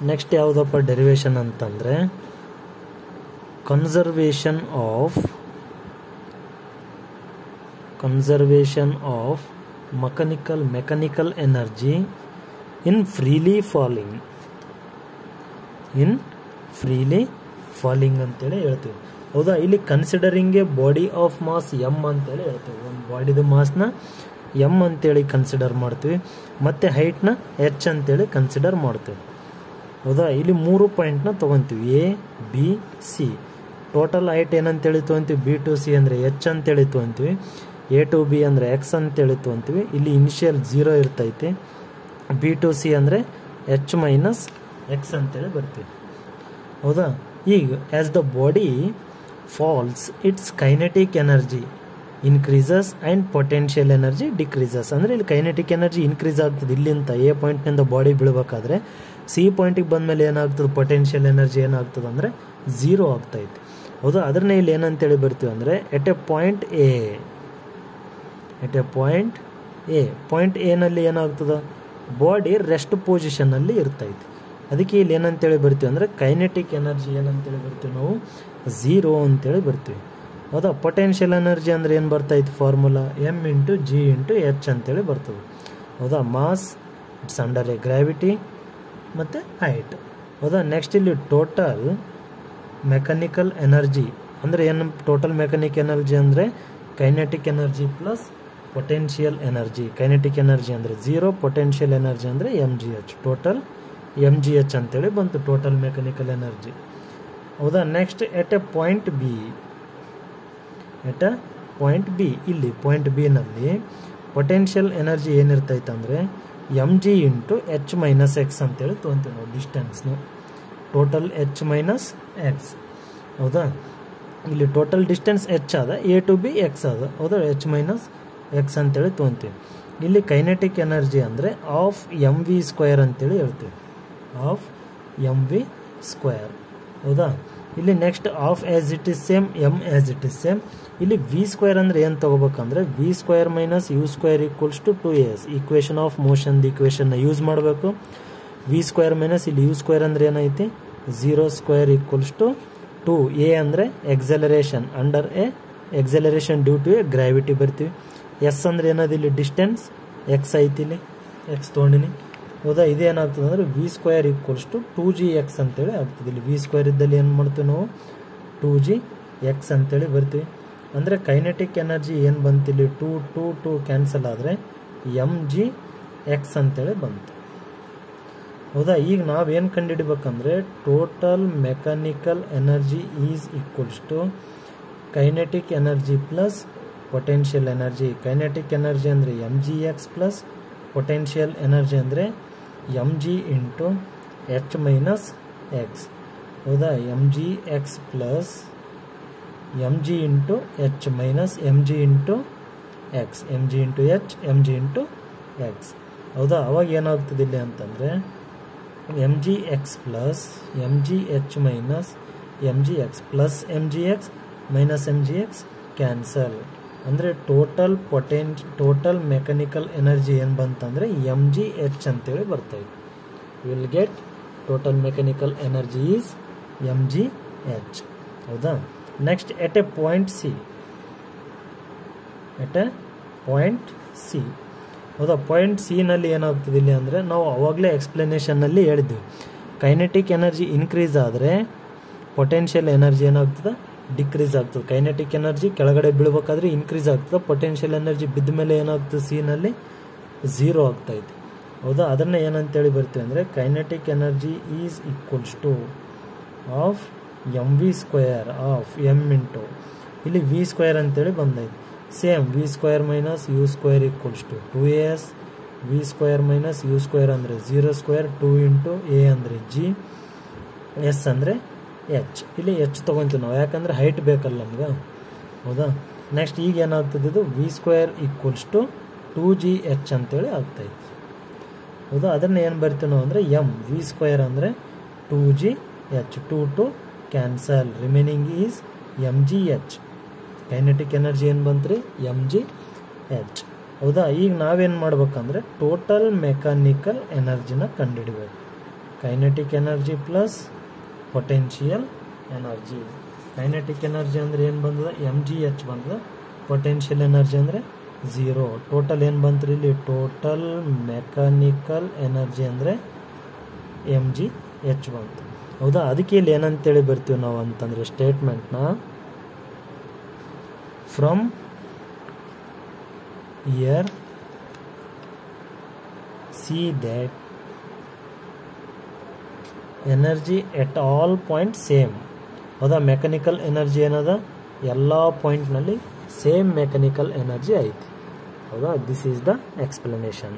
Next ಯಾವುದಪ್ಪ derivation ಅಂತಂದರೆ conservation of mechanical energy in freely falling ಅಂತೇಳಿ ಹೇಳ್ತೀವಿ. ಹೌದಾ, ಇಲ್ಲಿ considering a body of mass M ಅಂತೇಳಿ ಹೇಳ್ತೀವಿ. ಒಂದು ಬಾಡಿದ ಮಾಸ್ನ ಎಮ್ ಅಂತೇಳಿ ಕನ್ಸಿಡರ್ ಮಾಡ್ತೀವಿ, ಮತ್ತು ಹೈಟ್ನ ಎಚ್ ಅಂತೇಳಿ ಕನ್ಸಿಡರ್ ಮಾಡ್ತೀವಿ. ಹೌದಾ, ಇಲ್ಲಿ 3 ಪಾಯಿಂಟ್ನ ತೊಗೊತೀವಿ, A B C. Total height ಏನಂತೇಳಿ ತೊಗೊತೀವಿ, ಬಿ ಟು ಸಿ ಅಂದರೆ ಎಚ್ ಅಂತೇಳಿ ತೊಗೊತೀವಿ, ಎ ಟು ಬಿ ಅಂದರೆ ಎಕ್ಸ್ ಅಂತೇಳಿ ತೊಗೊತೀವಿ. ಇಲ್ಲಿ ಇನಿಷಿಯಲ್ 0 ಇರ್ತೈತಿ, ಬಿ ಟು ಸಿ ಅಂದರೆ ಎಚ್ ಮೈನಸ್ ಎಕ್ಸ್ ಅಂತೇಳಿ ಬರ್ತೀವಿ. ಹೌದಾ, ಈಗ as the body falls its kinetic energy increases and potential energy decreases. ಅಂದರೆ ಇಲ್ಲಿ ಕೈನೆಟಿಕ್ ಎನರ್ಜಿ ಇನ್ಕ್ರೀಸ್ ಆಗ್ತದೆ. ಇಲ್ಲಿಂದ ಎ ಪಾಯಿಂಟ್ನಿಂದ ಬಾಡಿ ಬೀಳಬೇಕಾದ್ರೆ ಸಿ ಪಾಯಿಂಟಿಗೆ ಬಂದಮೇಲೆ ಏನಾಗ್ತದೆ, ಪೊಟೆನ್ಷಿಯಲ್ ಎನರ್ಜಿ ಏನಾಗ್ತದೆ ಅಂದರೆ 0 ಆಗ್ತೈತೆ. ಹೌದಾ, ಅದನ್ನೇ ಇಲ್ಲಿ ಏನಂತೇಳಿ ಬರ್ತೀವಿ ಅಂದರೆ ಎಟ್ ಎ ಪಾಯಿಂಟ್ ಎನಲ್ಲಿ ಏನಾಗ್ತದೆ, ಬಾಡಿ ರೆಸ್ಟ್ ಪೊಸಿಷನ್ನಲ್ಲಿ ಇರ್ತೈತೆ. ಅದಕ್ಕೆ ಇಲ್ಲಿ ಏನಂತೇಳಿ ಬರ್ತೀವಿ ಅಂದರೆ ಕೈನೆಟಿಕ್ ಎನರ್ಜಿ ಏನಂತೇಳಿ ಬರ್ತೀವಿ ನಾವು 0 ಅಂತೇಳಿ ಬರ್ತೀವಿ. ಹೌದಾ, ಪೊಟೆನ್ಷಿಯಲ್ ಎನರ್ಜಿ ಅಂದರೆ ಏನು ಬರ್ತೈತೆ, formula M into G into H ಅಂತೇಳಿ ಬರ್ತದೆ. ಹೌದಾ, mass it's under a gravity ಮತ್ತು ಹೈಟ್. ಹೌದಾ, ನೆಕ್ಸ್ಟ್ ಇಲ್ಲಿ ಟೋಟಲ್ ಮೆಕ್ಯಾನಿಕಲ್ ಎನರ್ಜಿ ಅಂದರೆ ಏನು, ಟೋಟಲ್ ಮೆಕ್ಯಾನಿಕ್ ಎನರ್ಜಿ ಅಂದರೆ kinetic energy plus potential energy. Kinetic energy ಅಂದರೆ 0, ಪೊಟೆನ್ಷಿಯಲ್ ಎನರ್ಜಿ ಅಂದರೆ MgH. ಟೋಟಲ್ MgH ಅಂತೇಳಿ ಬಂತು ಟೋಟಲ್ ಮೆಕ್ಯಾನಿಕಲ್ ಎನರ್ಜಿ. ಹೌದಾ, next at a point B, ಇಲ್ಲಿ ಪಾಯಿಂಟ್ ಬಿನಲ್ಲಿ ಪೊಟೆನ್ಷಿಯಲ್ ಎನರ್ಜಿ ಏನಿರ್ತೈತೆ ಅಂದರೆ Mg into H minus X ಅಂತೇಳಿ ತೊಗೊತೀವಿ ನಾವು ಡಿಸ್ಟೆನ್ಸ್ನ. Total H minus X. ಹೌದಾ, ಇಲ್ಲಿ ಟೋಟಲ್ ಡಿಸ್ಟೆನ್ಸ್ ಎಚ್ ಆದ, ಎ ಟು ಬಿ ಎಕ್ಸ್ ಆದ. ಹೌದಾ, ಎಚ್ ಮೈನಸ್ ಎಕ್ಸ್ ಅಂತೇಳಿ ತೊಗೊತೀವಿ. ಇಲ್ಲಿ ಕೈನೆಟಿಕ್ ಎನರ್ಜಿ ಅಂದರೆ ಆಫ್ mv² ಅಂತೇಳಿ ಹೇಳ್ತೀವಿ, ಆಫ್ mv². ಹೌದಾ, ಇಲ್ಲಿ next of as it is same, M as it is same. ಇಲ್ಲಿ v² ಅಂದರೆ ಏನು ತೊಗೋಬೇಕಂದ್ರೆ v² minus u² equals to 2as. Equation of motion ಈಕ್ವೇಷನ್ನ ಯೂಸ್ ಮಾಡಬೇಕು. v² ಮೈನಸ್ ಇಲ್ಲಿ u² ಅಂದರೆ ಏನೈತಿ 0² ಈಕ್ವಲ್ಸ್ ಟು 2a ಅಂದರೆ acceleration under a acceleration due to a gravity ಬರ್ತೀವಿ. ಎಸ್ ಅಂದರೆ ಏನದು ಇಲ್ಲಿ ಡಿಸ್ಟೆನ್ಸ್, ಎಕ್ಸ್ ಐತಿ, ಇಲ್ಲಿ ಎಕ್ಸ್ ತೊಗೊಂಡಿನಿ. ಹೌದಾ, ಇದೇನಾಗ್ತದೆ ಅಂದರೆ v² ಈಕ್ವಲ್ಸ್ ಟು 2gx ಅಂತೇಳಿ ಆಗ್ತದೆ. ಇಲ್ಲಿ v² ಇದ್ದಲ್ಲಿ ಏನು ಮಾಡ್ತೀವಿ ನಾವು 2gx ಅಂತೇಳಿ ಬರ್ತೀವಿ. ಅಂದರೆ ಕೈನೆಟಿಕ್ ಎನರ್ಜಿ ಏನು ಬಂತಿಲ್ಲಿ 2 ಕ್ಯಾನ್ಸಲ್ ಆದರೆ mgx ಅಂತೇಳಿ ಬಂತು. ಹೌದಾ, ಈಗ ನಾವೇನು ಕಂಡುಹಿಡಿಬೇಕಂದ್ರೆ total mechanical energy is equals to kinetic energy plus potential energy. Kinetic energy ಅಂದರೆ mgx ಪ್ಲಸ್ ಪೊಟೆನ್ಷಿಯಲ್ ಎನರ್ಜಿ ಅಂದರೆ mg into H minus X. ಹೌದಾ, mgx plus mg into H minus mg into X, mg into H mg into X. ಹೌದಾ, ಅವಾಗ ಏನಾಗ್ತದೆ ಇಲ್ಲಿ ಅಂತಂದರೆ mgx plus mgh minus mgx plus mgx minus mgx cancel. ಅಂದರೆ total mechanical energy ಏನು ಬಂತಂದರೆ mgh ಅಂತೇಳಿ ಬರ್ತೈತೆ. Will get total mechanical energy is mgh. ಹೌದಾ, next at a point C. ಹೌದಾ, ಪಾಯಿಂಟ್ ಸಿನಲ್ಲಿ ಏನಾಗ್ತದೆ ಇಲ್ಲಿ ಅಂದರೆ ನಾವು ಅವಾಗಲೇ ಎಕ್ಸ್ಪ್ಲನೇಷನ್ನಲ್ಲಿ ಹೇಳಿದ್ವಿ, ಕೈನೆಟಿಕ್ ಎನರ್ಜಿ ಇನ್ಕ್ರೀಸ್ ಆದರೆ ಪೊಟೆನ್ಷಿಯಲ್ ಎನರ್ಜಿ ಏನಾಗ್ತದೆ ಡಿಕ್ರೀಸ್ ಆಗ್ತದೆ. ಕೈನೆಟಿಕ್ ಎನರ್ಜಿ ಕೆಳಗಡೆ ಬೀಳ್ಬೇಕಾದ್ರೆ ಇನ್ಕ್ರೀಸ್ ಆಗ್ತದೆ, ಪೊಟೆನ್ಷಿಯಲ್ ಎನರ್ಜಿ ಬಿದ್ದ ಮೇಲೆ ಏನಾಗ್ತದೆ ಸಿನಲ್ಲಿ 0 ಆಗ್ತೈತೆ. ಹೌದಾ, ಅದನ್ನು ಏನಂತೇಳಿ ಬರ್ತೀವಿ ಅಂದರೆ kinetic energy is equals to half mv² half m into ಇಲ್ಲಿ v² ಅಂತೇಳಿ ಬಂದೈತೆ. Same v² minus u² equals to 2as. v² minus u² ಅಂದರೆ 0², 2 ಇಂಟು a ಅಂದರೆ g, ಎಸ್ ಅಂದರೆ ಎಚ್. ಇಲ್ಲಿ ಎಚ್ ತೊಗೊತೀವಿ ನಾವು, ಯಾಕಂದರೆ ಹೈಟ್ ಬೇಕಲ್ಲ ನಮ್ಗೆ. ಹೌದಾ, ನೆಕ್ಸ್ಟ್ ಈಗ ಏನಾಗ್ತದೆ ಇದು v² ಈಕ್ವಲ್ಸ್ ಟು 2gh ಅಂತೇಳಿ ಆಗ್ತೈತೆ. ಹೌದಾ, ಅದನ್ನು ಏನು ಬರ್ತೀವಿ ನಾವು ಅಂದರೆ v² ಅಂದರೆ 2gh, 2 cancel, remaining is mgh. Kinetic energy ಏನು ಬಂತು ರೀ mgh. ಹೌದಾ, ಈಗ ನಾವೇನು ಮಾಡ್ಬೇಕಂದ್ರೆ ಟೋಟಲ್ ಮೆಕ್ಯಾನಿಕಲ್ ಎನರ್ಜಿನ ಕಂಡುಹಿಡಬೇಕು. Kinetic energy plus potential energy. Kinetic energy ಅಂದರೆ ಏನು ಬಂದದ, ಎಮ್ ಜಿ ಎಚ್ ಬಂದದ. ಪೊಟೆನ್ಷಿಯಲ್ ಎನರ್ಜಿ ಅಂದರೆ 0. ಟೋಟಲ್ ಏನು ಬಂತು ಇಲ್ಲಿ, ಟೋಟಲ್ ಮೆಕ್ಯಾನಿಕಲ್ ಎನರ್ಜಿ ಅಂದರೆ ಎಮ್ ಜಿ ಎಚ್ ಬಂತು. ಹೌದಾ, ಅದಕ್ಕೆ ಇಲ್ಲಿ ಏನಂತೇಳಿ ಬರ್ತೀವಿ ನಾವು ಅಂತಂದರೆ ಸ್ಟೇಟ್ಮೆಂಟ್ನ from here see that energy at all point same. ಹೌದಾ, ಮೆಕ್ಯಾನಿಕಲ್ ಎನರ್ಜಿ ಏನದ, ಎಲ್ಲ ಪಾಯಿಂಟ್ನಲ್ಲಿ ಸೇಮ್ ಮೆಕ್ಯಾನಿಕಲ್ ಎನರ್ಜಿ ಐತಿ. ಹೌದಾ, ದಿಸ್ ಈಸ್ ದ ಎಕ್ಸ್ಪ್ಲನೇಷನ್.